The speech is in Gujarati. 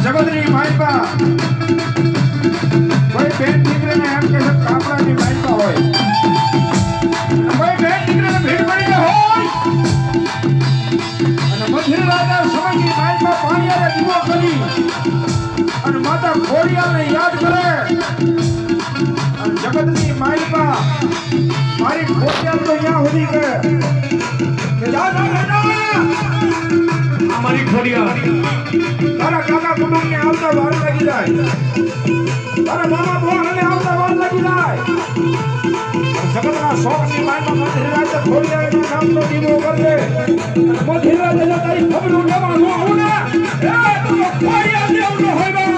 જગતની માલપા કોઈ બેન દીકરીને એમ કે કાપડાની માલપા હોય કોઈ બેન દીકરીને ભીડ પડી હોય અને મધુર રાજા સમયની માલપા પાણીયારે દીવો કરી અને માતા ખોડિયાને યાદ કરે અને જગતની માલપા મારી ખોડિયાલ તો ત્યાં સુધી કે જા અમારી ખોડિયાલ તારા કાકા કુટુંબ ને આવતા વાર લાગી જાય તારા મામા બોલ ને આવતા વાર લાગી જાય જગતના શોખ ની માનમાં મધુર રાજા ખોડિયાના નામનો દીવો કરજે મધુર રાજા તારી ખબર લેવા નો હું ને એ તો ખોડિયા દેવ નો હોય